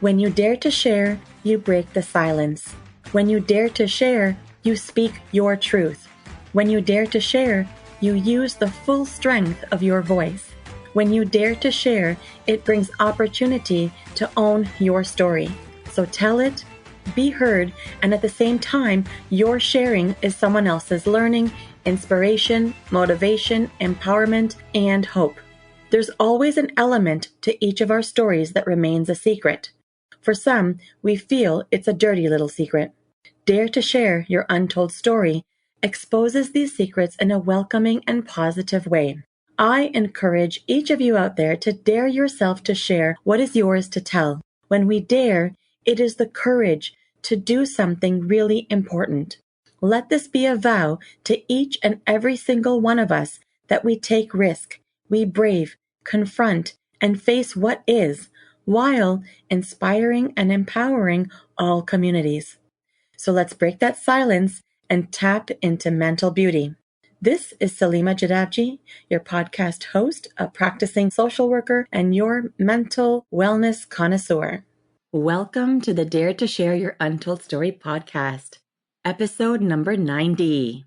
When you dare to share, you break the silence. When you dare to share, you speak your truth. When you dare to share, you use the full strength of your voice. When you dare to share, it brings opportunity to own your story. So tell it, be heard, and at the same time, your sharing is someone else's learning, inspiration, motivation, empowerment, and hope. There's always an element to each of our stories that remains a secret. For some, we feel it's a dirty little secret. Dare to share your untold story exposes these secrets in a welcoming and positive way. I encourage each of you out there to dare yourself to share what is yours to tell. When we dare, it is the courage to do something really important. Let this be a vow to each and every single one of us that we take risk, we brave, confront, and face what is, while inspiring and empowering all communities. So let's break that silence and tap into mental beauty. This is Salima Jadabji, your podcast host, a practicing social worker, and your mental wellness connoisseur. Welcome to the Dare to Share Your Untold Story podcast, episode number 90,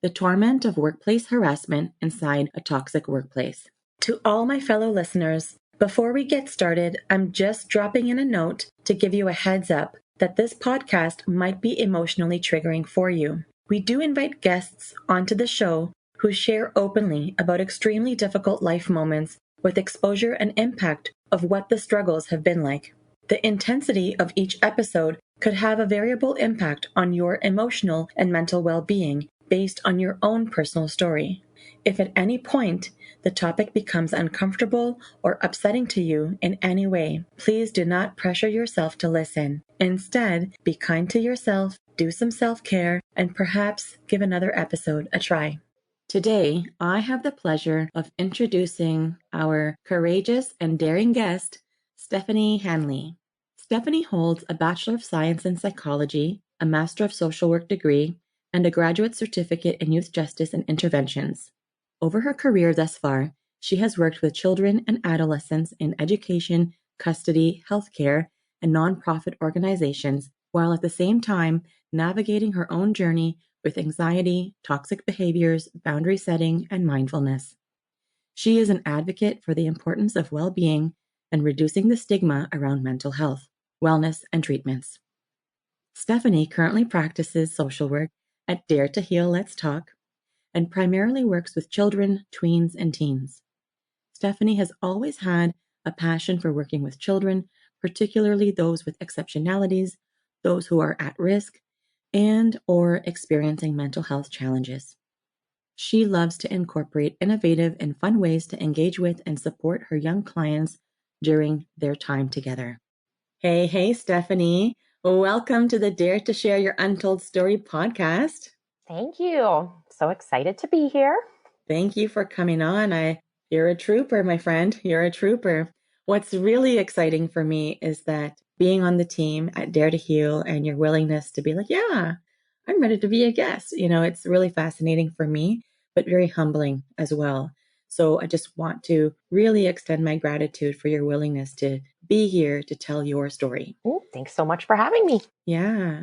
The Torment of Workplace Harassment Inside a Toxic Workplace. To all my fellow listeners, before we get started, I'm just dropping in a note to give you a heads up that this podcast might be emotionally triggering for you. We do invite guests onto the show who share openly about extremely difficult life moments with exposure and impact of what the struggles have been like. The intensity of each episode could have a variable impact on your emotional and mental well-being based on your own personal story. If at any point the topic becomes uncomfortable or upsetting to you in any way, please do not pressure yourself to listen. Instead, be kind to yourself, do some self-care, and perhaps give another episode a try. Today, I have the pleasure of introducing our courageous and daring guest, Stephanie Hanley. Stephanie holds a Bachelor of Science in Psychology, a Master of Social Work degree, and a graduate certificate in youth justice and interventions. Over her career thus far, she has worked with children and adolescents in education, custody, healthcare, and nonprofit organizations, while at the same time navigating her own journey with anxiety, toxic behaviors, boundary setting, and mindfulness. She is an advocate for the importance of well-being and reducing the stigma around mental health, wellness, and treatments. Stephanie currently practices social work at Dare to Heal Let's Talk, and primarily works with children, tweens, and teens. Stephanie has always had a passion for working with children, particularly those with exceptionalities, those who are at risk, and or experiencing mental health challenges. She loves to incorporate innovative and fun ways to engage with and support her young clients during their time together. Hey, Stephanie. Welcome to the Dare to Share Your Untold Story podcast. Thank you. So excited to be here. Thank you for coming on. You're a trooper, my friend. You're a trooper. What's really exciting for me is that being on the team at Dare to Heal and your willingness to be like, yeah, I'm ready to be a guest. It's really fascinating for me, but very humbling as well. So I just want to really extend my gratitude for your willingness to be here to tell your story. Ooh, thanks so much for having me. Yeah.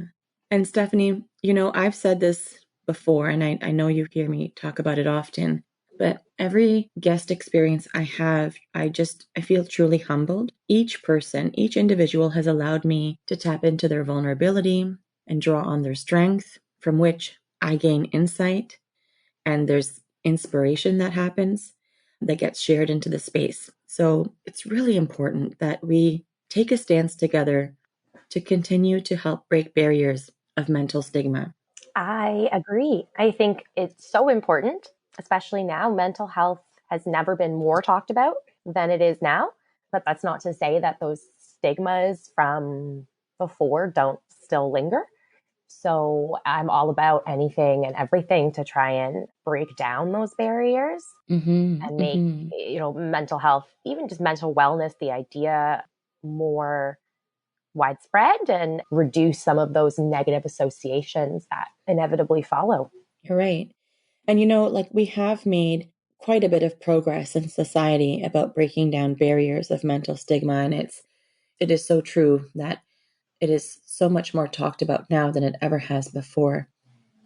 And Stephanie, I've said this before, and I know you hear me talk about it often, but every guest experience I have, I feel truly humbled. Each person, each individual has allowed me to tap into their vulnerability and draw on their strength, from which I gain insight, and there's inspiration that happens that gets shared into the space. So it's really important that we take a stance together to continue to help break barriers of mental stigma. I agree. I think it's so important, especially now. Mental health has never been more talked about than it is now. But that's not to say that those stigmas from before don't still linger. So I'm all about anything and everything to try and break down those barriers and make, mental health, even just mental wellness, the idea more widespread and reduce some of those negative associations that inevitably follow. You're right. And we have made quite a bit of progress in society about breaking down barriers of mental stigma. And it is so true that it is so much more talked about now than it ever has before.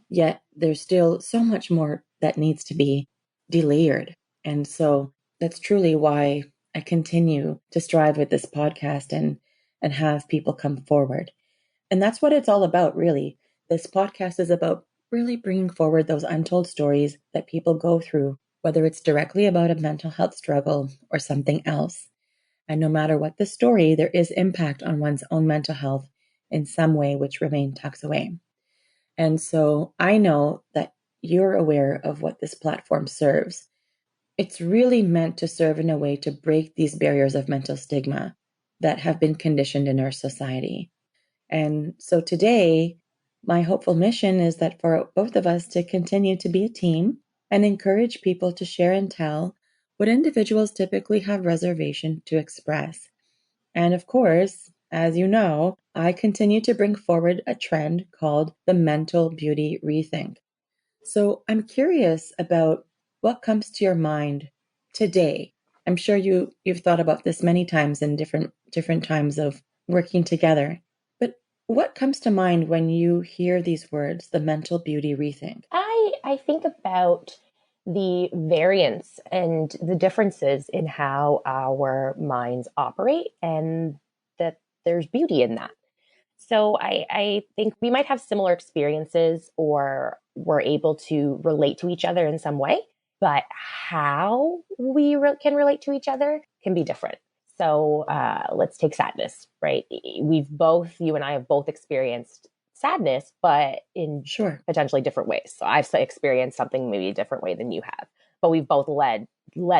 Yet there's still so much more that needs to be delayered. And so that's truly why I continue to strive with this podcast and have people come forward. And that's what it's all about, really. This podcast is about really bringing forward those untold stories that people go through, whether it's directly about a mental health struggle or something else. And no matter what the story, there is impact on one's own mental health in some way, which remain tucked away. And so I know that you're aware of what this platform serves. It's really meant to serve in a way to break these barriers of mental stigma that have been conditioned in our society. And so today, my hopeful mission is that for both of us to continue to be a team and encourage people to share and tell what individuals typically have reservation to express. And of course, as you know, I continue to bring forward a trend called the mental beauty rethink. So I'm curious about what comes to your mind today. I'm sure you've thought about this many times in different times of working together. But what comes to mind when you hear these words, the mental beauty rethink? I think about the variance and the differences in how our minds operate, and that there's beauty in that. So I think we might have similar experiences, or we're able to relate to each other in some way, but how we can relate to each other can be different. So let's take sadness, right? You and I have both experienced sadness, but in Sure. potentially different ways. So I've experienced something maybe a different way than you have, but we've both led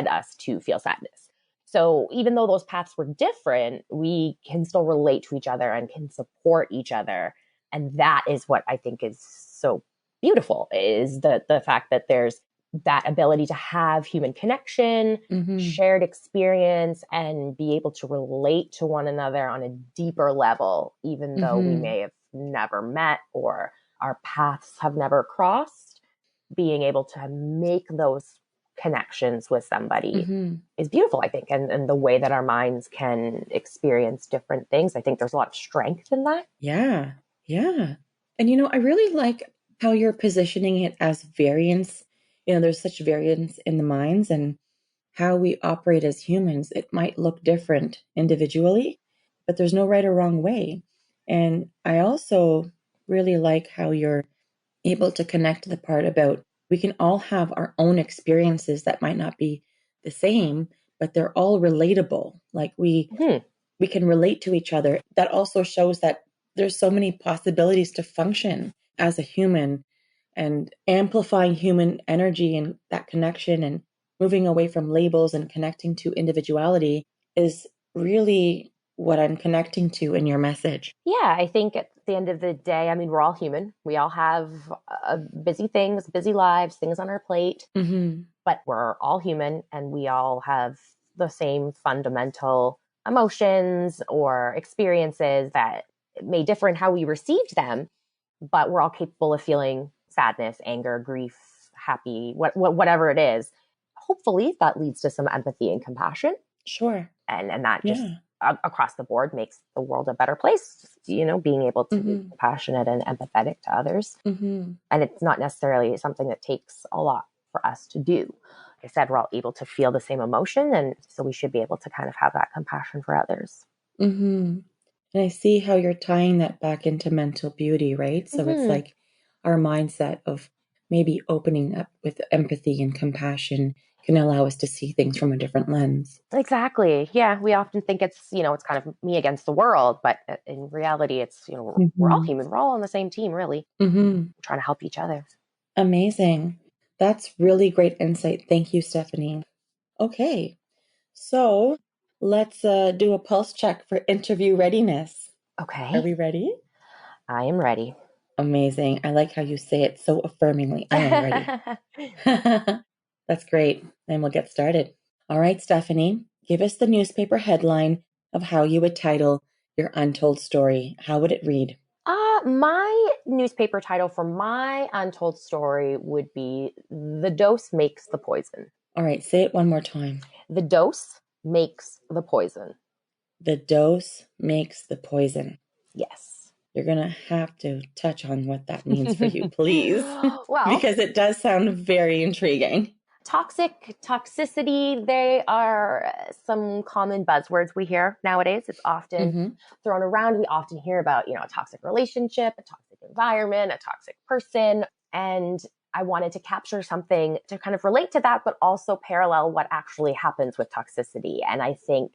us to feel sadness. So even though those paths were different, we can still relate to each other and can support each other. And that is what I think is so beautiful, is the fact that there's that ability to have human connection, shared experience, and be able to relate to one another on a deeper level, even though we may have never met or our paths have never crossed. Being able to make those connections with somebody is beautiful, I think. And the way that our minds can experience different things, I think there's a lot of strength in that. Yeah. Yeah. And I really like how you're positioning it as variance. There's such variance in the minds and how we operate as humans. It might look different individually, but there's no right or wrong way. And I also really like how you're able to connect to the part about we can all have our own experiences that might not be the same, but they're all relatable. Like we can relate to each other. That also shows that there's so many possibilities to function as a human, and amplifying human energy and that connection and moving away from labels and connecting to individuality is really what I'm connecting to in your message. Yeah, I think at the end of the day, I mean, we're all human. We all have busy things, busy lives, things on our plate, but we're all human, and we all have the same fundamental emotions or experiences that may differ in how we received them, but we're all capable of feeling sadness, anger, grief, happy, whatever it is. Hopefully that leads to some empathy and compassion. Sure. And that just across the board makes the world a better place, being able to be compassionate and empathetic to others. And it's not necessarily something that takes a lot for us to do. Like I said, we're all able to feel the same emotion, and so we should be able to kind of have that compassion for others. And I see how you're tying that back into mental beauty, right? So it's like our mindset of maybe opening up with empathy and compassion can allow us to see things from a different lens. Exactly. Yeah. We often think it's kind of me against the world, but in reality, it's, we're all human. We're all on the same team, really. Trying to help each other. Amazing. That's really great insight. Thank you, Stephanie. Okay. So let's do a pulse check for interview readiness. Okay. Are we ready? I am ready. Amazing. I like how you say it so affirmingly. I am ready. That's great. Then we'll get started. All right, Stephanie, give us the newspaper headline of how you would title your untold story. How would it read? My newspaper title for my untold story would be "The Dose Makes the Poison." All right, say it one more time. The dose makes the poison. the dose makes the poison. Yes. You're going to have to touch on what that means for you, please. Well, because it does sound very intriguing. Toxicity, they are some common buzzwords we hear nowadays. It's often thrown around. We often hear about, a toxic relationship, a toxic environment, a toxic person. And I wanted to capture something to kind of relate to that, but also parallel what actually happens with toxicity. And I think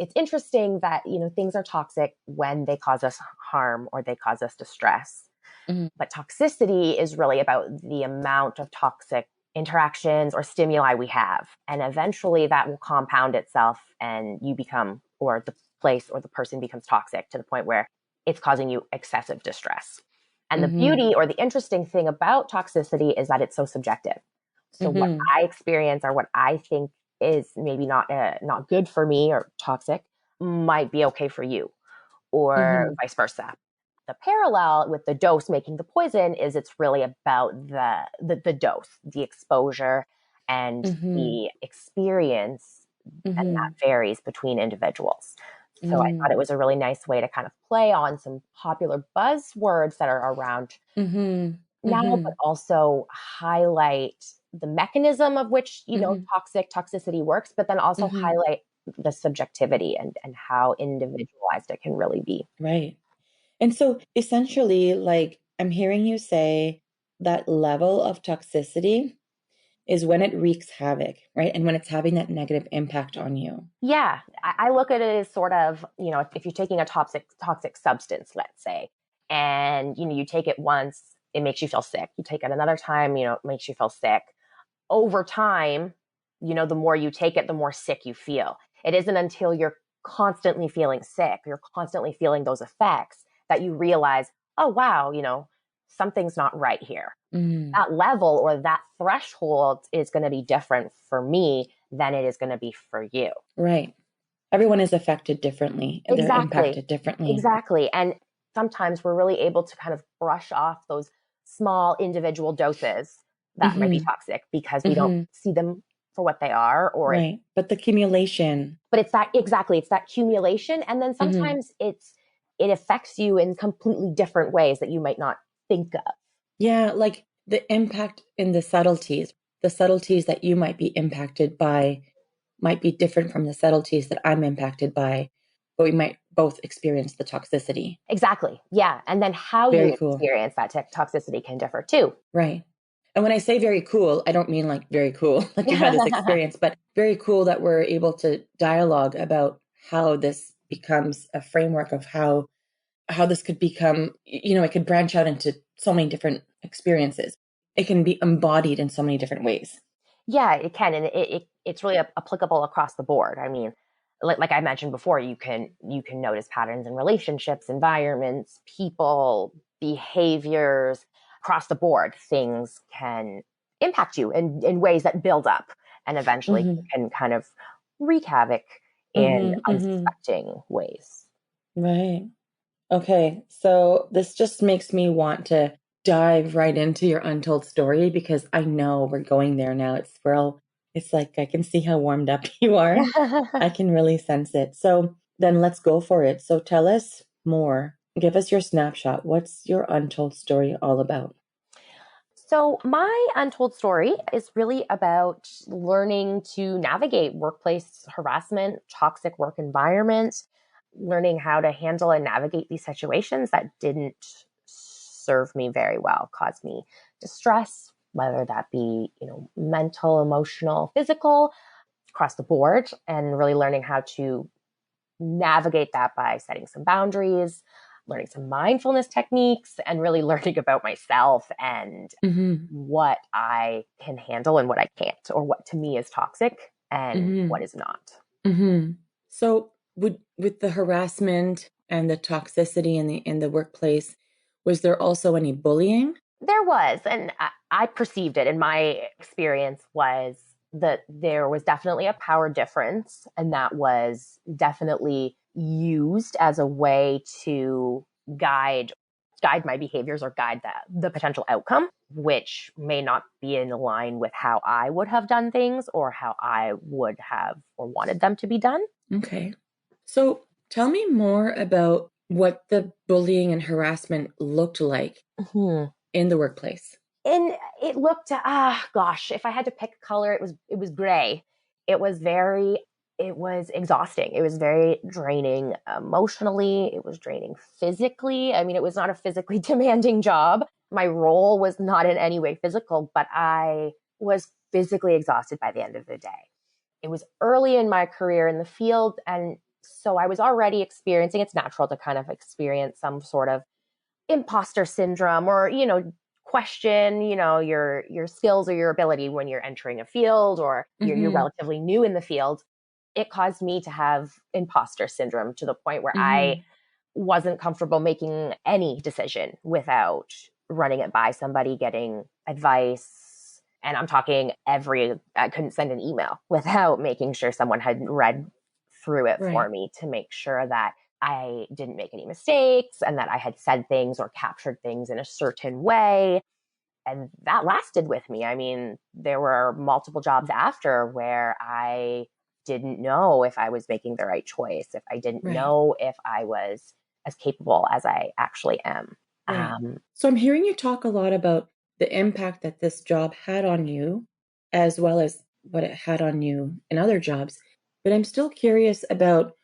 it's interesting that, things are toxic when they cause us harm or they cause us distress. But toxicity is really about the amount of toxic interactions or stimuli we have. And eventually that will compound itself and you become, or the place or the person becomes toxic to the point where it's causing you excessive distress. And the beauty or the interesting thing about toxicity is that it's so subjective. So what I experience or what I think is maybe not good for me or toxic might be okay for you, or vice versa. The parallel with the dose making the poison is it's really about the dose, the exposure, and the experience, and that varies between individuals. So I thought it was a really nice way to kind of play on some popular buzzwords that are around now, but also highlight the mechanism of which, toxicity works, but then also highlight the subjectivity and how individualized it can really be. Right. And so essentially, like I'm hearing you say that level of toxicity is when it wreaks havoc, right? And when it's having that negative impact on you. Yeah. I look at it as sort of, if you're taking a toxic substance, let's say, and, you take it once, it makes you feel sick. You take it another time, it makes you feel sick. Over time, the more you take it, the more sick you feel. It isn't until you're constantly feeling sick, you're constantly feeling those effects that you realize, oh, wow, something's not right here. That level or that threshold is going to be different for me than it is going to be for you. Right. Everyone is affected differently. Exactly. They're impacted differently. Exactly. And sometimes we're really able to kind of brush off those small individual doses that might be toxic because we don't see them for what they are, or right. But the accumulation. But it's that accumulation. And then sometimes it affects you in completely different ways that you might not think of. Yeah, like the impact in the subtleties that you might be impacted by might be different from the subtleties that I'm impacted by, but we might both experience the toxicity. Exactly. Yeah. And then how you experience that toxicity can differ too. Right. And when I say very cool, I don't mean like very cool, like you had this experience, but very cool that we're able to dialogue about how this becomes a framework of how this could become, it could branch out into so many different experiences. It can be embodied in so many different ways. Yeah, it can. And it's really applicable across the board. I mean, like I mentioned before, you can notice patterns in relationships, environments, people, behaviors across the board. Things can impact you in ways that build up and eventually can kind of wreak havoc in unsuspecting ways. Right. Okay. So this just makes me want to dive right into your untold story because I know we're going there now. It's like I can see how warmed up you are. I can really sense it. So then let's go for it. So tell us more. Give us your snapshot. What's your untold story all about? So my untold story is really about learning to navigate workplace harassment, toxic work environments, learning how to handle and navigate these situations that didn't serve me very well, caused me distress, whether that be, mental, emotional, physical, across the board, and really learning how to navigate that by setting some boundaries, learning some mindfulness techniques, and really learning about myself and what I can handle and what I can't, or what to me is toxic and what is not. So with the harassment and the toxicity in the workplace, was there also any bullying? There was, and I perceived it, and my experience was that there was definitely a power difference, and that was definitely used as a way to guide my behaviors or guide the potential outcome, which may not be in line with how I would have done things or how I would have or wanted them to be done. Okay. So Tell me more about what the bullying and harassment looked like in the workplace. And it looked, gosh, if I had to pick a color, it was gray. It was exhausting. It was very draining emotionally. It was draining physically. I mean, it was not a physically demanding job. My role was not in any way physical, but I was physically exhausted by the end of the day. It was early in my career in the field. And so I was already experiencing, it's natural to kind of experience some sort of imposter syndrome or, question, your skills or your ability when you're entering a field or you're relatively new in the field. It caused me to have imposter syndrome to the point where I wasn't comfortable making any decision without running it by somebody, getting advice. And I'm talking I couldn't send an email without making sure someone had read through it for me to make sure that I didn't make any mistakes and that I had said things or captured things in a certain way. And that lasted with me. I mean, there were multiple jobs after where I didn't know if I was making the right choice, if I didn't know if I was as capable as I actually am. Right. So I'm hearing you talk a lot about the impact that this job had on you, as well as what it had on you in other jobs. But I'm still curious about,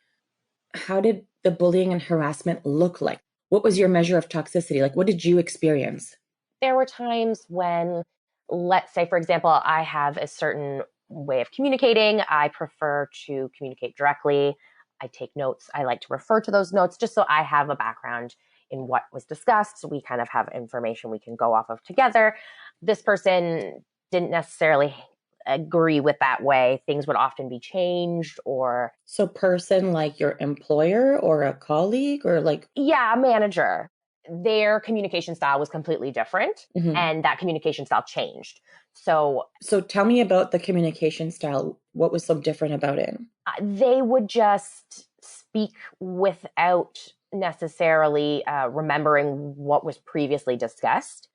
how did the bullying and harassment look like? What was your measure of toxicity? Like, what did you experience? There were times when, let's say, for example, I have a certain way of communicating. I prefer to communicate directly. I take notes. I like to refer to those notes just so I have a background in what was discussed. So we kind of have information we can go off of together. This person didn't necessarily agree with that way. Things would often be changed or... So person like your employer or a colleague or like... Yeah, a manager. Their communication style was completely different and that communication style changed. So tell me about the communication style. What was so different about it? They would just speak without necessarily remembering what was previously discussed.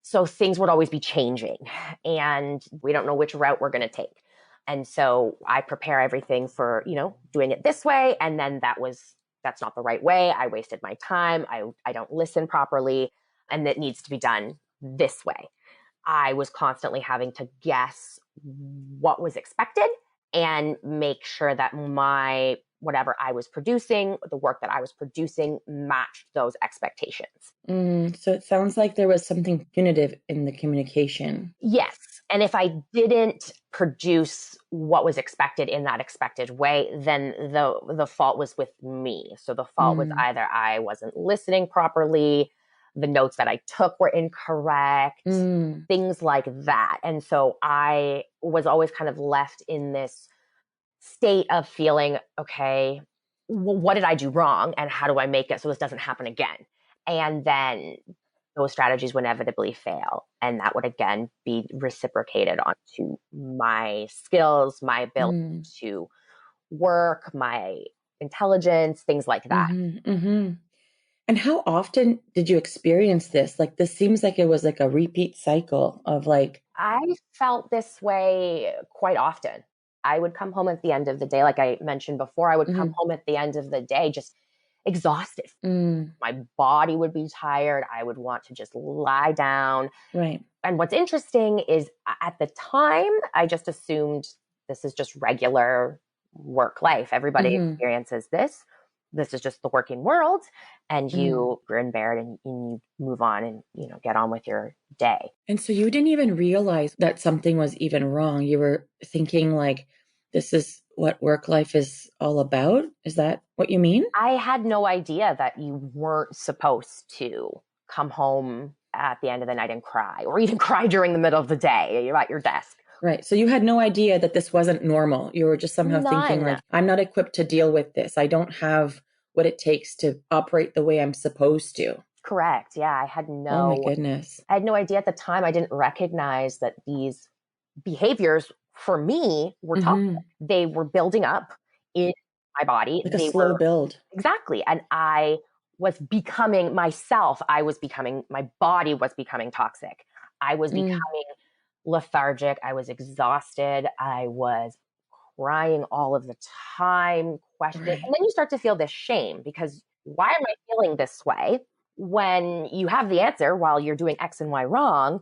So things would always be changing and we don't know which route we're going to take. And so I prepare everything for, doing it this way. And then that's not the right way. I wasted my time. I don't listen properly and it needs to be done this way. I was constantly having to guess what was expected and make sure that whatever I was producing, the work that I was producing matched those expectations. So it sounds like there was something punitive in the communication. Yes. And if I didn't produce what was expected in that expected way, then the fault was with me. So the fault was either I wasn't listening properly, the notes that I took were incorrect, things like that. And so I was always kind of left in this state of feeling, okay, what did I do wrong? And how do I make it so this doesn't happen again? And then those strategies would inevitably fail. And that would again be reciprocated onto my skills, my ability to work, my intelligence, things like that. And how often did you experience this? Like, this seems like it was like a repeat cycle of like... I felt this way quite often. I would come home at the end of the day, like I mentioned before, I would come home at the end of the day just exhausted. My body would be tired. I would want to just lie down. Right. And what's interesting is at the time, I just assumed this is just regular work life. Everybody experiences this. This is just the working world. And you grin, bear it, and you move on and, get on with your day. And so you didn't even realize that something was even wrong. You were thinking like, this is what work life is all about? Is that what you mean? I had no idea that you weren't supposed to come home at the end of the night and cry, or even cry during the middle of the day. You're at your desk. Right. So you had no idea that this wasn't normal. You were just somehow thinking like, I'm not equipped to deal with this. I don't have what it takes to operate the way I'm supposed to. Correct. Yeah. I had Oh my goodness. I had no idea at the time. I didn't recognize that these behaviors for me were toxic. They were building up in my body. Like a slow build. Exactly. And I was becoming myself. My body was becoming toxic. I was becoming lethargic. I was exhausted. I was crying all of the time, questioning. Right. And then you start to feel this shame because why am I feeling this way when you have the answer while you're doing X and Y wrong?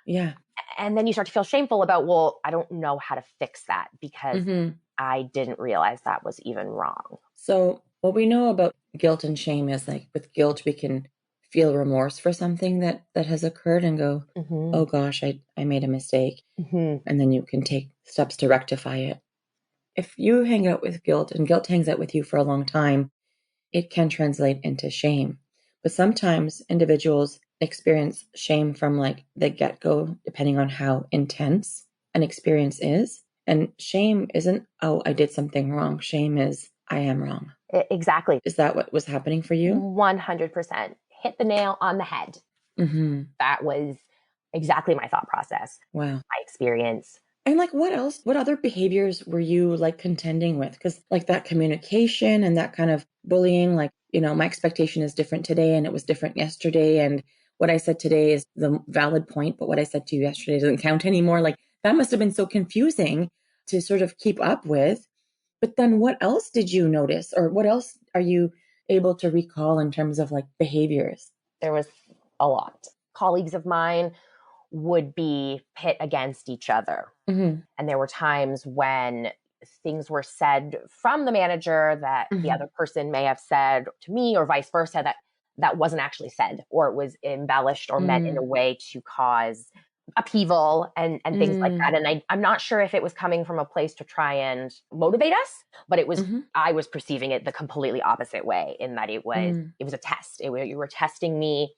Yeah. And then you start to feel shameful about, well, I don't know how to fix that because Mm-hmm. I didn't realize that was even wrong. So what we know about guilt and shame is like with guilt, we can feel remorse for something that has occurred and go, Mm-hmm. oh gosh, I made a mistake. Mm-hmm. And then you can take steps to rectify it. If you hang out with guilt and guilt hangs out with you for a long time, it can translate into shame. But sometimes individuals experience shame from like the get-go, depending on how intense an experience is. And shame isn't, oh, I did something wrong. Shame is, I am wrong. Exactly. Is that what was happening for you? 100%. Hit the nail on the head. Mm-hmm. That was exactly my thought process, Wow. my experience. And like, what else? What other behaviors were you like contending with? Because like that communication and that kind of bullying, like, my expectation is different today and it was different yesterday. And what I said today is the valid point, but what I said to you yesterday doesn't count anymore. Like that must have been so confusing to sort of keep up with. But then what else did you notice? Or what else are you able to recall in terms of like behaviors? There was a lot. Colleagues of mine would be pit against each other. Mm-hmm. And there were times when things were said from the manager that the other person may have said to me or vice versa that wasn't actually said, or it was embellished or meant in a way to cause upheaval and things like that. And I'm not sure if it was coming from a place to try and motivate us, but it was, I was perceiving it the completely opposite way in that it was a test. You were testing me.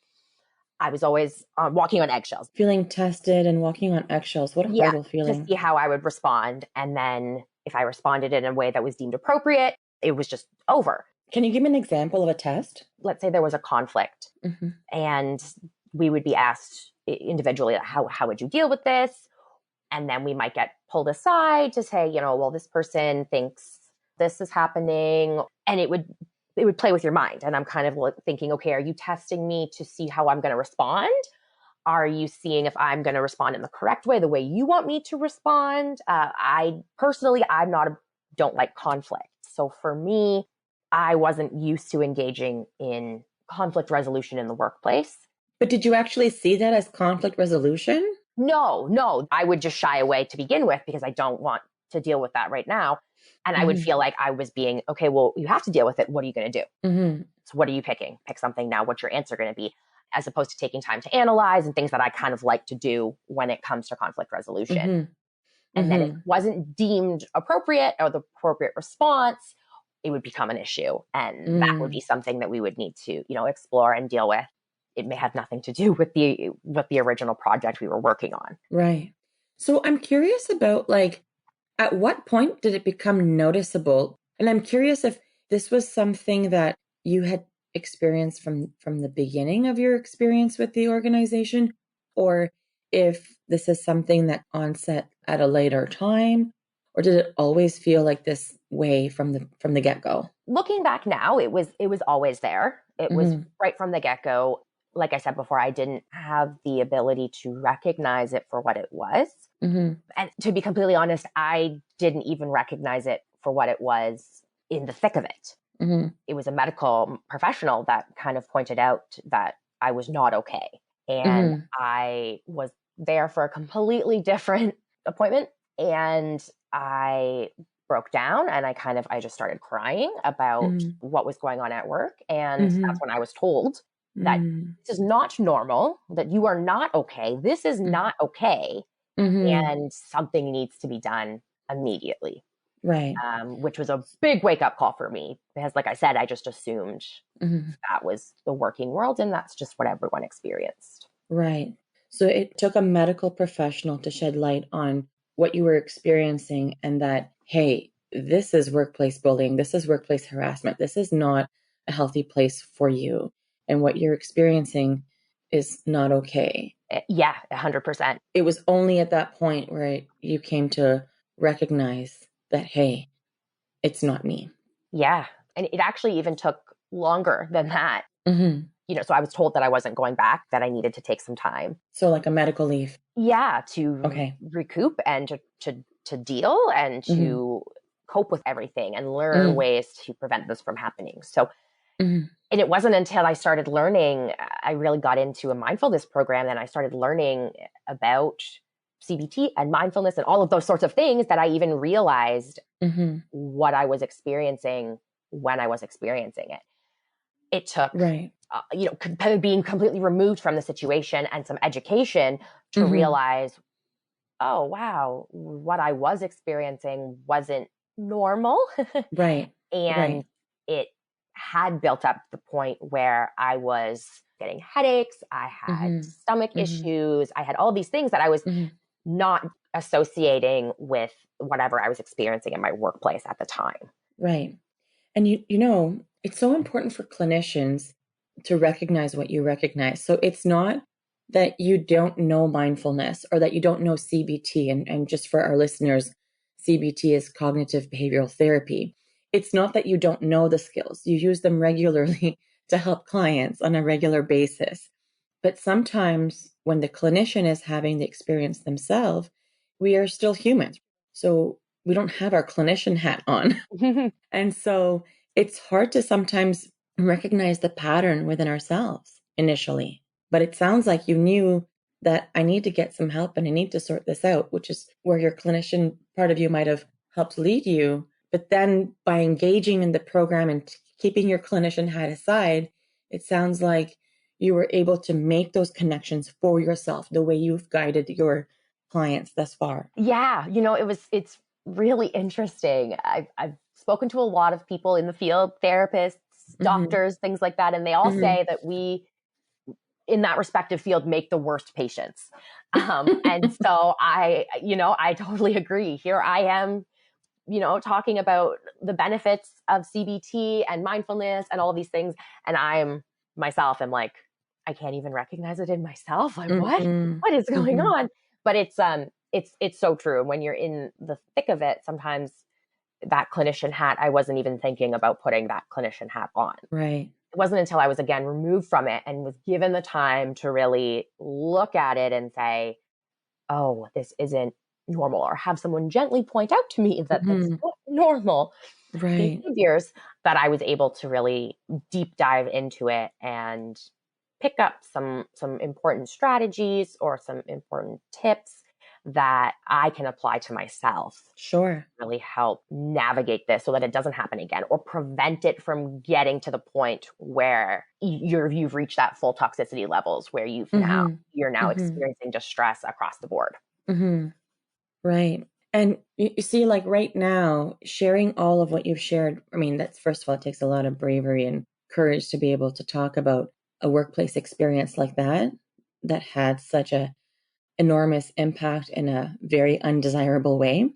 I was always walking on eggshells. Feeling tested and walking on eggshells. What a horrible feeling. To see how I would respond. And then if I responded in a way that was deemed appropriate, it was just over. Can you give me an example of a test? Let's say there was a conflict and we would be asked individually, how would you deal with this? And then we might get pulled aside to say, well, this person thinks this is happening. And it would play with your mind. And I'm kind of thinking, okay, are you testing me to see how I'm going to respond? Are you seeing if I'm going to respond in the correct way, the way you want me to respond? I personally, don't like conflict. So for me, I wasn't used to engaging in conflict resolution in the workplace. But did you actually see that as conflict resolution? No. I would just shy away to begin with because I don't want to deal with that right now. And I would feel like I was being, okay, well, you have to deal with it. What are you going to do? So what are you picking? Pick something now. What's your answer going to be? As opposed to taking time to analyze and things that I kind of like to do when it comes to conflict resolution. And then it wasn't deemed appropriate or the appropriate response, it would become an issue. And that would be something that we would need to, explore and deal with. It may have nothing to do with the original project we were working on. Right. So I'm curious about like, at what point did it become noticeable? And I'm curious if this was something that you had experienced from the beginning of your experience with the organization, or if this is something that onset at a later time, or did it always feel like this way from the get-go? Looking back now, it was always there. It was right from the get-go. Like I said before, I didn't have the ability to recognize it for what it was. And to be completely honest, I didn't even recognize it for what it was in the thick of it. It was a medical professional that kind of pointed out that I was not okay. And I was there for a completely different appointment. And I broke down and I just started crying about what was going on at work. And that's when I was told that this is not normal, that you are not okay. This is not okay. And something needs to be done immediately. Right. Which was a big wake-up call for me because, like I said, I just assumed that was the working world and that's just what everyone experienced. Right. So it took a medical professional to shed light on what you were experiencing and that, hey, this is workplace bullying. This is workplace harassment. This is not a healthy place for you. And what you're experiencing is not okay. Yeah, 100%. It was only at that point where you came to recognize that, hey, it's not me. Yeah. And it actually even took longer than that. So I was told that I wasn't going back, that I needed to take some time. So like a medical leave. Yeah, to recoup and to deal and to cope with everything and learn Mm. ways to prevent this from happening. So, Mm. and it wasn't until I started learning, I really got into a mindfulness program, and I started learning about CBT and mindfulness and all of those sorts of things that I even realized Mm-hmm. what I was experiencing when I was experiencing it. It took, Right. being completely removed from the situation and some education to Mm-hmm. realize, oh, wow, what I was experiencing wasn't normal. Right. And Right. it had built up the point where I was getting headaches, I had Mm-hmm. stomach Mm-hmm. issues, I had all these things that I was Mm-hmm. not associating with whatever I was experiencing in my workplace at the time. Right. And it's so important for clinicians to recognize what you recognize. So it's not that you don't know mindfulness or that you don't know CBT. And just for our listeners, CBT is cognitive behavioral therapy. It's not that you don't know the skills. You use them regularly to help clients on a regular basis. But sometimes when the clinician is having the experience themselves, we are still humans. So we don't have our clinician hat on. And so it's hard to sometimes recognize the pattern within ourselves initially. But it sounds like you knew that I need to get some help and I need to sort this out, which is where your clinician part of you might have helped lead you. But then by engaging in the program and keeping your clinician hat aside, it sounds like you were able to make those connections for yourself the way you've guided your clients thus far. Yeah, it's really interesting. I've spoken to a lot of people in the field, therapists, Mm-hmm. doctors, things like that, and they all Mm-hmm. say that we, in that respective field, make the worst patients. And so I totally agree. Here I am, talking about the benefits of CBT and mindfulness and all of these things, and I'm like, I can't even recognize it in myself. Like, what? Mm-hmm. What is going Mm-hmm. on? But it's so true. And when you're in the thick of it, sometimes that clinician hat, I wasn't even thinking about putting that clinician hat on. Right. It wasn't until I was again removed from it and was given the time to really look at it and say, oh, this isn't normal, or have someone gently point out to me that that's Mm-hmm. not normal Right. behaviors, that I was able to really deep dive into it and pick up some important strategies or some important tips that I can apply to myself, Sure. really help navigate this so that it doesn't happen again, or prevent it from getting to the point where you've reached that full toxicity levels where Mm-hmm. you're now Mm-hmm. experiencing distress across the board. Mm-hmm. Right. And you see, like right now, sharing all of what you've shared, I mean, that's first of all, it takes a lot of bravery and courage to be able to talk about a workplace experience like that, that had such a enormous impact in a very undesirable way.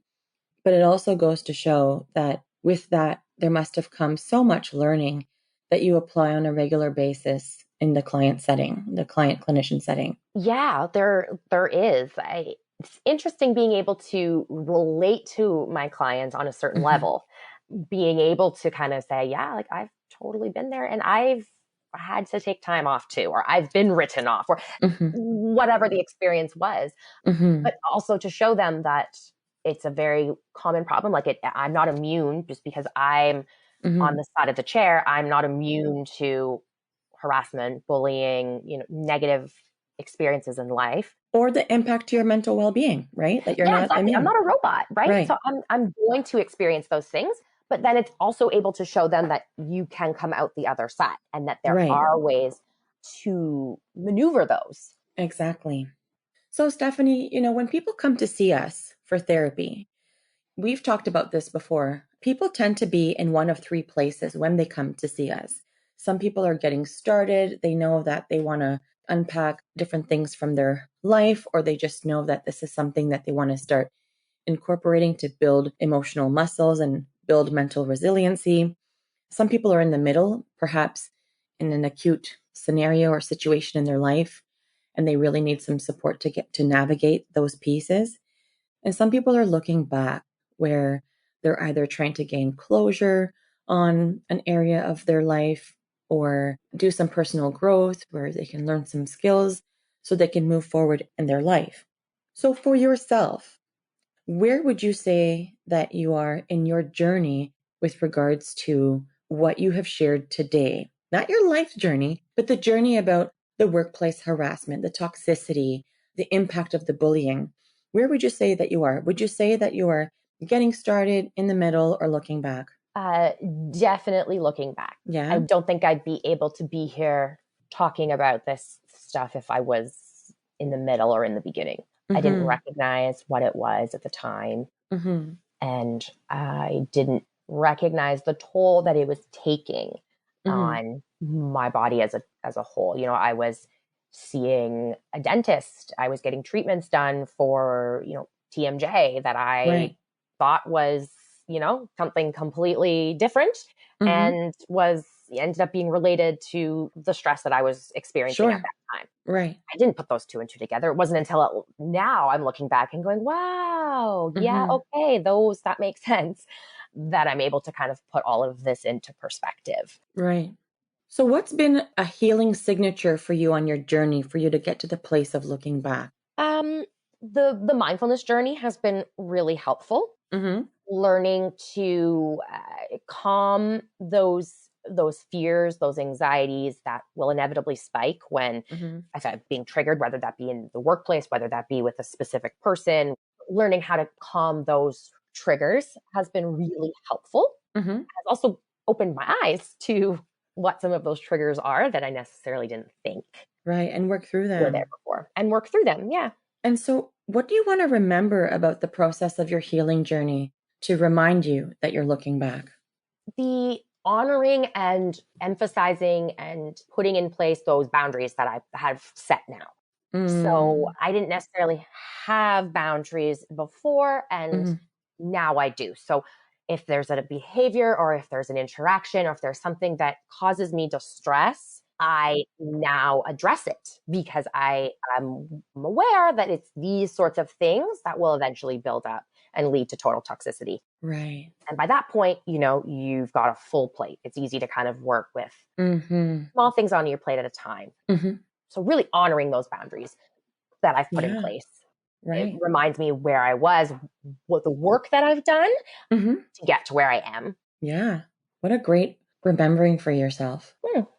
But it also goes to show that with that, there must have come so much learning that you apply on a regular basis in the client setting, the client clinician setting. Yeah, there is. It's interesting being able to relate to my clients on a certain Hmm. level, being able to kind of say, yeah, like I've totally been there, and I've had to take time off too, or I've been written off, or Hmm. whatever the experience was. Hmm. But also to show them that it's a very common problem. Like I'm not immune just because I'm on Hmm. the side of the chair. I'm not immune to harassment, bullying, negative experiences in life. Or the impact to your mental well-being, right? That you're Yeah, not exactly. I'm immune. not a robot, right? Right. So I'm going to experience those things, but then it's also able to show them that you can come out the other side and that there Right. are ways to maneuver those. Exactly. So, Stephanie, when people come to see us for therapy, we've talked about this before. People tend to be in one of three places when they come to see us. Some people are getting started. They know that they want to unpack different things from their life, or they just know that this is something that they want to start incorporating to build emotional muscles and build mental resiliency. Some people are in the middle, perhaps in an acute scenario or situation in their life, and they really need some support to get to navigate those pieces. And some people are looking back, where they're either trying to gain closure on an area of their life or do some personal growth where they can learn some skills so they can move forward in their life. So, for yourself, where would you say that you are in your journey with regards to what you have shared today? Not your life journey, but the journey about the workplace harassment, the toxicity, the impact of the bullying. Where would you say that you are? Would you say that you are getting started, in the middle, or looking back? Uh, Definitely looking back. Yeah. I don't think I'd be able to be here talking about this stuff if I was in the middle or in the beginning. I didn't recognize what it was at the time. And I didn't recognize the toll that it was taking on my body as a whole. You know, I was seeing a dentist. I was getting treatments done for, TMJ that I thought was, something completely different and ended up being related to the stress that I was experiencing at that time. Right. I didn't put those two and two together. It wasn't until now I'm looking back and going, wow, yeah, okay, that makes sense, that I'm able to kind of put all of this into perspective. Right. So what's been a healing signature for you on your journey for you to get to the place of looking back? The mindfulness journey has been really helpful. Learning to calm those fears, those anxieties that will inevitably spike when I'm being triggered, whether that be in the workplace, whether that be with a specific person. Learning how to calm those triggers has been really helpful. Has also opened my eyes to what some of those triggers are that I necessarily didn't think. Right. And work through them. Were there before. And work through them. Yeah. And so what do you want to remember about the process of your healing journey to remind you that you're looking back? The honoring and emphasizing and putting in place those boundaries that I have set now. So I didn't necessarily have boundaries before, and now I do. So if there's a behavior or if there's an interaction or if there's something that causes me distress, I now address it because I am aware that it's these sorts of things that will eventually build up and lead to total toxicity. Right. And by that point, you've got a full plate. It's easy to kind of work with small things on your plate at a time. So really honoring those boundaries that I've put in place. Right. It reminds me where I was, what the work that I've done to get to where I am. Yeah. What a great remembering for yourself.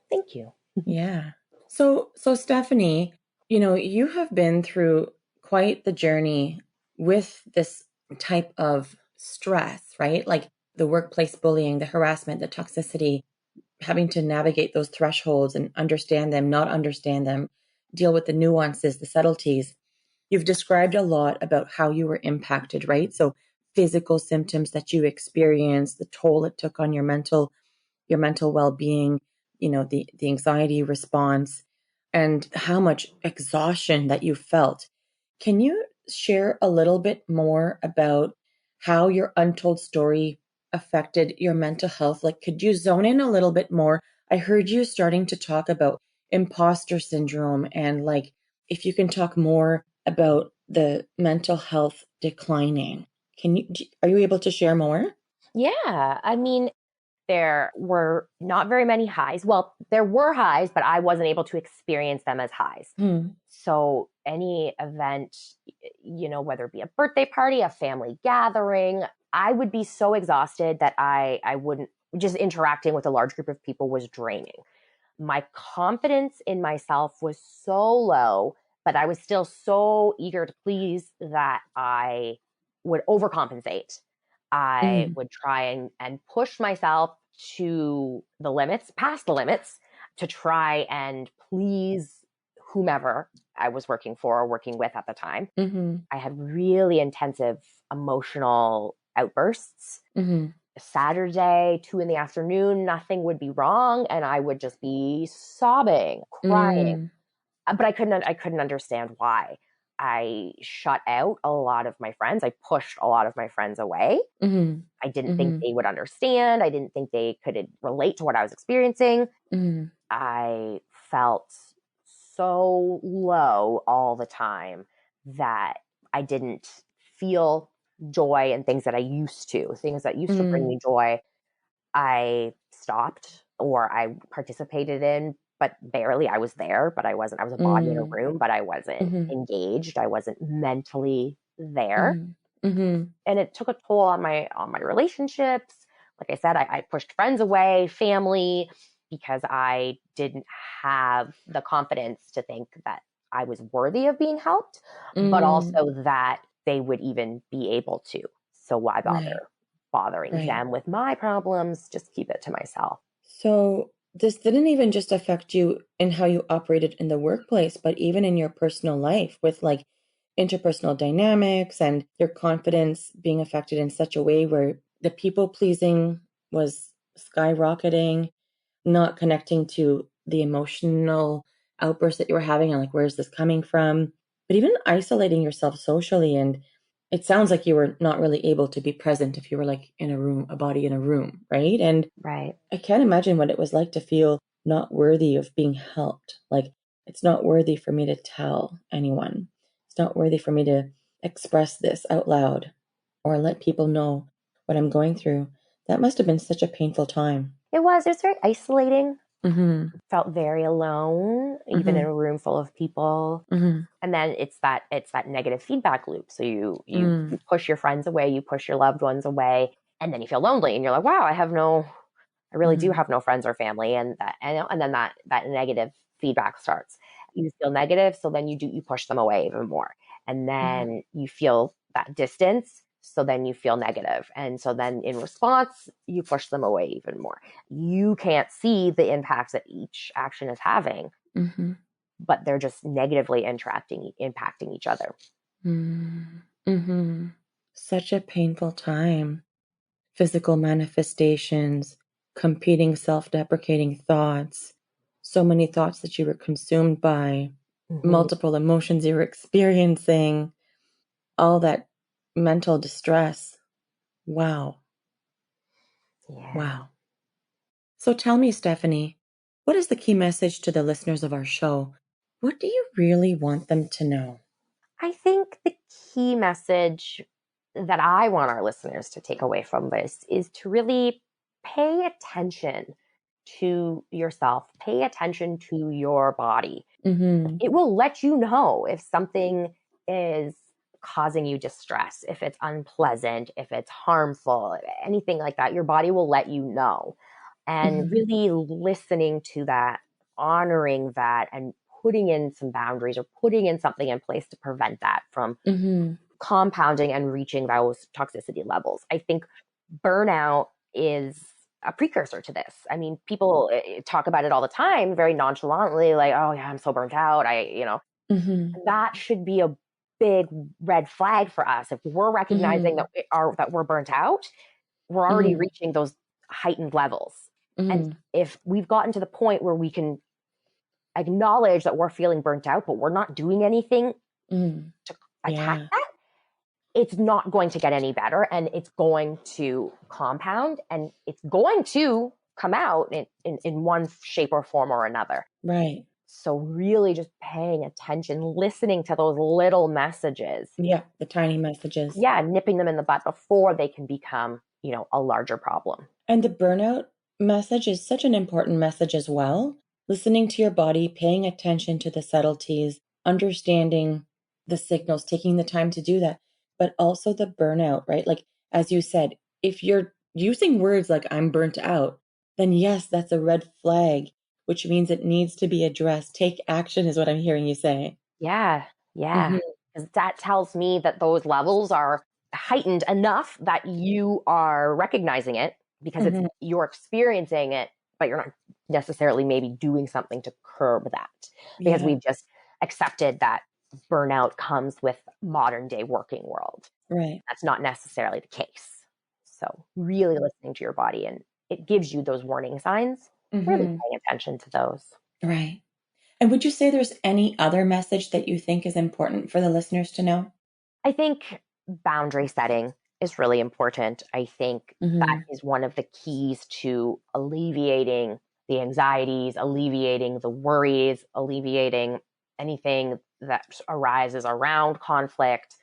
Thank you. Yeah. So Stephanie, you have been through quite the journey with this type of stress, right? Like the workplace bullying, the harassment, the toxicity, having to navigate those thresholds and understand them, not understand them, deal with the nuances, the subtleties. You've described a lot about how you were impacted, right? So physical symptoms that you experienced, the toll it took on your mental well-being, the anxiety response, and how much exhaustion that you felt. Can you share a little bit more about how your untold story affected your mental health? Like, could you zone in a little bit more? I heard you starting to talk about imposter syndrome, and like, if you can talk more about the mental health declining. Are you able to share more? Yeah. I mean, there were not very many highs. Well, there were highs, but I wasn't able to experience them as highs. So any event, whether it be a birthday party, a family gathering, I would be so exhausted that I wouldn't, just interacting with a large group of people was draining. My confidence in myself was so low, but I was still so eager to please that I would overcompensate. I would try and push myself to the limits, past the limits, to try and please whomever I was working for or working with at the time. I had really intensive emotional outbursts. Saturday, 2 p.m, nothing would be wrong, and I would just be sobbing, crying. But I couldn't understand why. I shut out a lot of my friends. I pushed a lot of my friends away. I didn't think they would understand. I didn't think they could relate to what I was experiencing. I felt so low all the time that I didn't feel joy and things that things that used to bring me joy. I stopped or I participated in, but barely. I was there, but I wasn't. I was a body in a room, but I wasn't engaged. I wasn't mentally there. Mm-hmm. And it took a toll on my relationships. Like I said, I pushed friends away, family, because I didn't have the confidence to think that I was worthy of being helped, but Mm. also that they would even be able to. So why Right. bother bothering Right. them with my problems? Just keep it to myself. So this didn't even just affect you in how you operated in the workplace, but even in your personal life with like interpersonal dynamics and your confidence being affected in such a way where the people pleasing was skyrocketing, not connecting to the emotional outbursts that you were having and like, where's this coming from? But even isolating yourself socially. And it sounds like you were not really able to be present if you were like in a room, a body in a room, right? And Right. I can't imagine what it was like to feel not worthy of being helped. Like, it's not worthy for me to tell anyone. It's not worthy for me to express this out loud or let people know what I'm going through. That must have been such a painful time. It was very isolating. Mm-hmm. Felt very alone, even in Mm-hmm. a room full of people. Mm-hmm. And then it's that negative feedback loop. So you Mm. push your friends away, you push your loved ones away, and then you feel lonely, and you're like, wow, I really do Mm-hmm. have no friends or family, and then that negative feedback starts. You feel negative, so then you push them away even more, and Mm-hmm. then you feel that distance. So then you feel negative, and so then in response, you push them away even more. You can't see the impacts that each action is having, Mm-hmm. but they're just negatively impacting each other. Mm-hmm. Such a painful time. Physical manifestations, competing self deprecating thoughts, so many thoughts that you were consumed by, Mm-hmm. multiple emotions you were experiencing, all that mental distress. Wow. Yeah. Wow. So tell me, Stephanie, what is the key message to the listeners of our show? What do you really want them to know? I think the key message that I want our listeners to take away from this is to really pay attention to yourself, pay attention to your body. Mm-hmm. It will let you know if something is causing you distress, if it's unpleasant, if it's harmful, anything like that. Your body will let you know. And Mm-hmm. really listening to that, honoring that, and putting in some boundaries or putting in something in place to prevent that from Mm-hmm. compounding and reaching those toxicity levels. I think burnout is a precursor to this. I mean, people talk about it all the time, very nonchalantly, like, oh yeah, I'm so burnt out. Mm-hmm. That should be a big red flag for us. If we're recognizing Mm-hmm. that we're burnt out, we're already Mm-hmm. reaching those heightened levels. And Mm-hmm. if we've gotten to the point where we can acknowledge that we're feeling burnt out, but we're not doing anything Mm-hmm. to attack Yeah. that, it's not going to get any better, and it's going to compound, and it's going to come out in one shape or form or another. Right. So really just paying attention, listening to those little messages. Yeah, the tiny messages. Yeah, nipping them in the butt before they can become, a larger problem. And the burnout message is such an important message as well. Listening to your body, paying attention to the subtleties, understanding the signals, taking the time to do that, but also the burnout, right? Like, as you said, if you're using words like I'm burnt out, then yes, that's a red flag, which means it needs to be addressed. Take action, is what I'm hearing you say. Yeah, yeah. Hmm. Because that tells me that those levels are heightened enough that you are recognizing it because Hmm. you're experiencing it, but you're not necessarily maybe doing something to curb that because Yeah, we've just accepted that burnout comes with modern day working world. right. That's not necessarily the case. So really listening to your body, and it gives you those warning signs, really Hmm. paying attention to those. Right. And would you say there's any other message that you think is important for the listeners to know? I think boundary setting is really important. I think that Hmm. is one of the keys to alleviating the anxieties, alleviating the worries, alleviating anything that arises around conflict.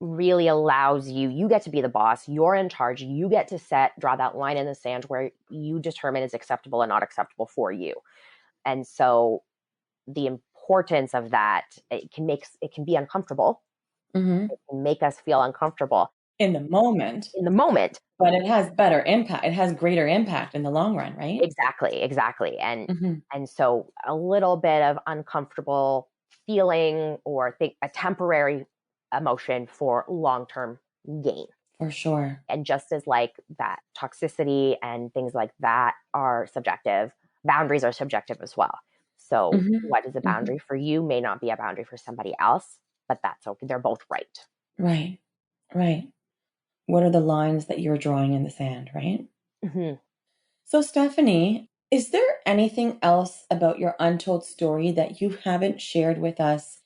Really allows you get to be the boss, you're in charge, you get to draw that line in the sand where you determine is acceptable and not acceptable for you. And so the importance of that, it can be uncomfortable, Mm-hmm. It can make us feel uncomfortable In the moment, in the moment. but it has better impact. It has greater impact in the long run, right? Exactly. Mm-hmm. And so a little bit of uncomfortable feeling or think a temporary emotion for long-term gain. For sure. And just as like that toxicity and things like that are subjective, boundaries are subjective as well. So Mm-hmm. what is a Mm-hmm. boundary for you may not be a boundary for somebody else, but that's okay. They're both right. Right. Right. What are the lines that you're drawing in the sand, right? Mm-hmm. So, Stephanie, is there anything else about your untold story that you haven't shared with us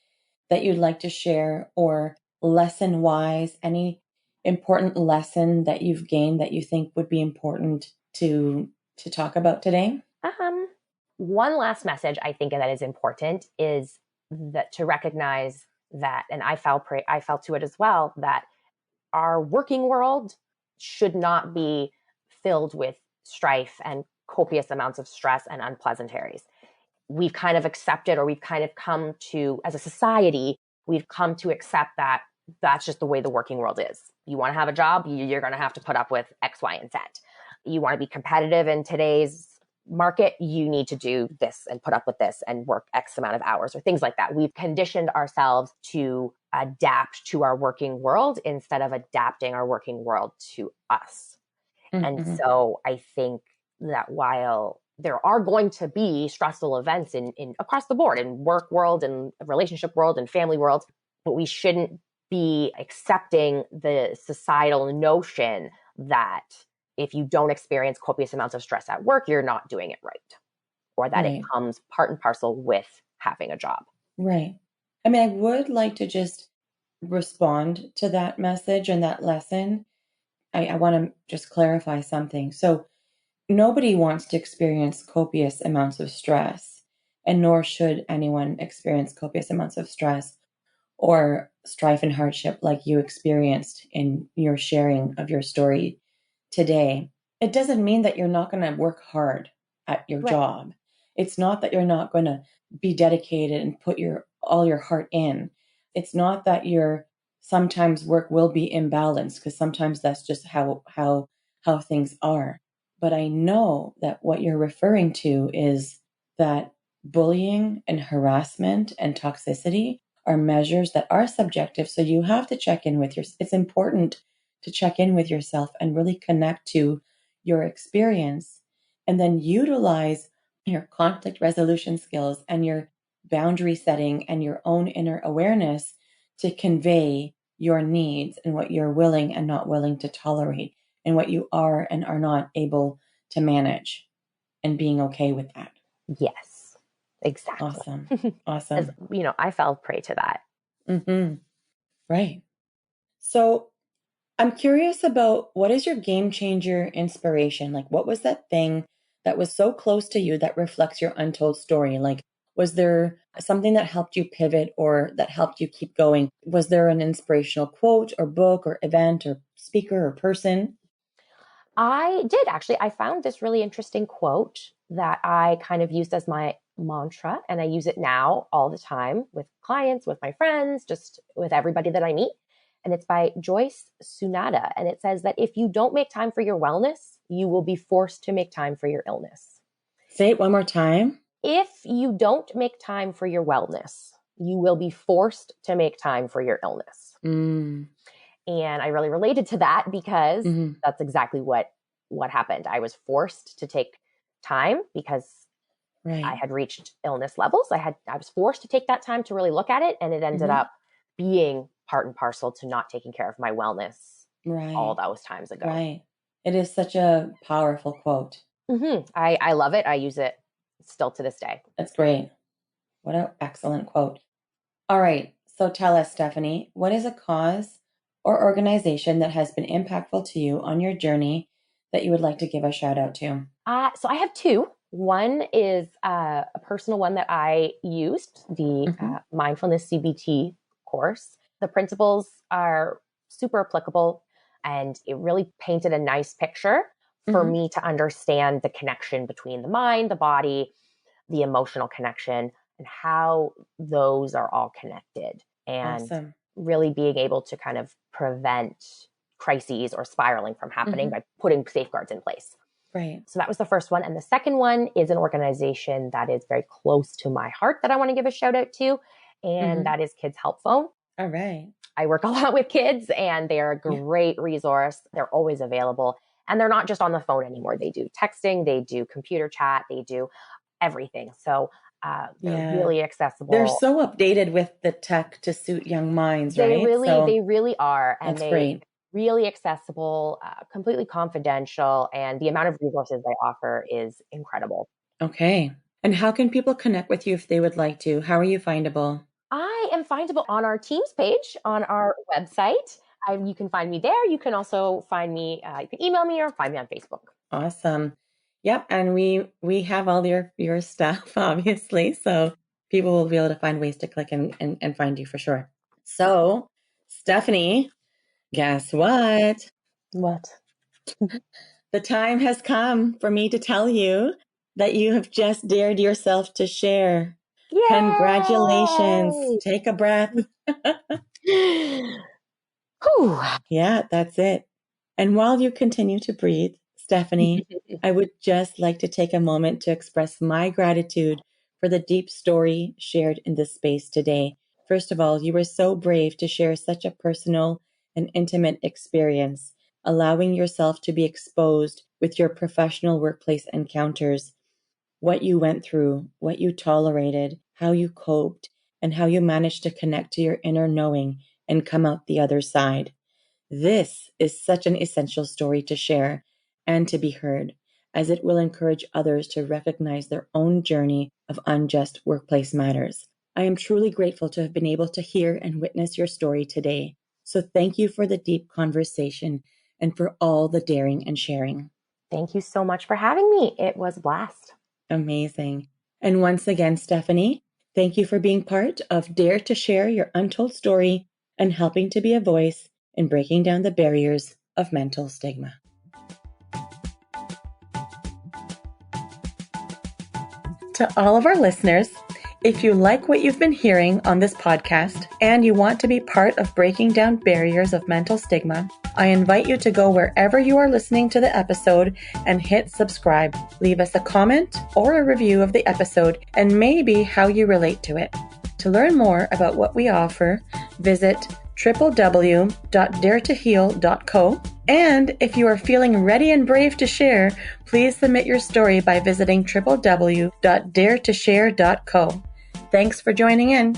that you'd like to share, or lesson wise, any important lesson that you've gained that you think would be important to talk about today? Um, One last message I think that is important is that to recognize that, and I felt to it as well, that our working world should not be filled with strife and copious amounts of stress and unpleasantries. We've kind of accepted, or we've kind of come to, as a society, we've come to accept that that's just the way the working world is. You want to have a job, you're going to have to put up with X, Y, and Z. You want to be competitive in today's market, you need to do this and put up with this and work X amount of hours or things like that. We've conditioned ourselves to adapt to our working world instead of adapting our working world to us. And Mm-hmm. so I think that while there are going to be stressful events in across the board, in work world and relationship world and family world, but we shouldn't be accepting the societal notion that if you don't experience copious amounts of stress at work, you're not doing it right, or that it Right. comes part and parcel with having a job. Right. I mean, I would like to just respond to that message and that lesson. I want to just clarify something. So, nobody wants to experience copious amounts of stress, and nor should anyone experience copious amounts of stress or strife and hardship like you experienced in your sharing of your story today. It doesn't mean that you're not going to work hard at your Right. job. It's not that you're not going to be dedicated and put your all your heart in. It's not that your sometimes work will be imbalanced, because sometimes that's just how things are. But I know that what you're referring to is that bullying and harassment and toxicity are measures that are subjective. So you have to check in with it's important to check in with yourself and really connect to your experience, and then utilize your conflict resolution skills and your boundary setting and your own inner awareness to convey your needs and what you're willing and not willing to tolerate, and what you are and are not able to manage, and being okay with that. Yes, exactly. Awesome. As Awesome. you know, I fell prey to that. Mm-hmm. Right. So I'm curious about, what is your game changer inspiration? Like, what was that thing that was so close to you that reflects your untold story? Like, was there something that helped you pivot or that helped you keep going? Was there an inspirational quote or book or event or speaker or person? I did actually. I found this really interesting quote that I kind of used as my mantra, and I use it now all the time with clients, with my friends, just with everybody that I meet. And it's by Joyce Sunada. And it says that if you don't make time for your wellness, you will be forced to make time for your illness. Say it one more time. If you don't make time for your wellness, you will be forced to make time for your illness. Mm. And I really related to that because Hmm. that's exactly what happened. I was forced to take time because I Right. had reached illness levels. I was forced to take that time to really look at it, and it ended Hmm. up being part and parcel to not taking care of my wellness all Right. those times ago. Right. It is such a powerful quote. I love it. I use it still to this day. That's great. What an excellent quote. All right. So tell us, Stephanie, what is a cause or organization that has been impactful to you on your journey that you would like to give a shout out to? So I have two. One is a personal one that I used, the Hmm. mindfulness CBT course. The principles are super applicable, and it really painted a nice picture for Hmm. me to understand the connection between the mind, the body, the emotional connection, and how those are all connected. And Awesome. really being able to kind of prevent crises or spiraling from happening by putting safeguards in place. Right. So that was the first one. And the second one is an organization that is very close to my heart that I want to give a shout out to. And that is Kids Help Phone. All right. I work a lot with kids and they're a great resource. They're always available. And they're not just on the phone anymore. They do texting, they do computer chat, they do everything. So they're really accessible. They're so updated with the tech to suit young minds, right? They really are. And that's great. Really accessible, completely confidential. And the amount of resources they offer is incredible. Okay. And how can people connect with you if they would like to? How are you findable? I am findable on our Teams page on our website. You can find me there. You can also find me, you can email me or find me on Facebook. Awesome. Yep. And we have all your stuff, obviously. So people will be able to find ways to click and find you for sure. So, Stephanie, guess what? What? The time has come for me to tell you that you have just dared yourself to share. Yay! Congratulations. Take a breath. Yeah, that's it. And while you continue to breathe, Stephanie, I would just like to take a moment to express my gratitude for the deep story shared in this space today. First of all, you were so brave to share such a personal and intimate experience, allowing yourself to be exposed with your professional workplace encounters, what you went through, what you tolerated, how you coped, and how you managed to connect to your inner knowing and come out the other side. This is such an essential story to share and to be heard, as it will encourage others to recognize their own journey of unjust workplace matters. I am truly grateful to have been able to hear and witness your story today. So thank you for the deep conversation and for all the daring and sharing. Thank you so much for having me. It was a blast. Amazing. And once again, Stephanie, thank you for being part of Dare to Share Your Untold Story and helping to be a voice in breaking down the barriers of mental stigma. To all of our listeners, if you like what you've been hearing on this podcast and you want to be part of breaking down barriers of mental stigma, I invite you to go wherever you are listening to the episode and hit subscribe. Leave us a comment or a review of the episode and maybe how you relate to it. To learn more about what we offer, visit www.daretoheal.co. And if you are feeling ready and brave to share, please submit your story by visiting www.daretoshare.co. Thanks for joining in.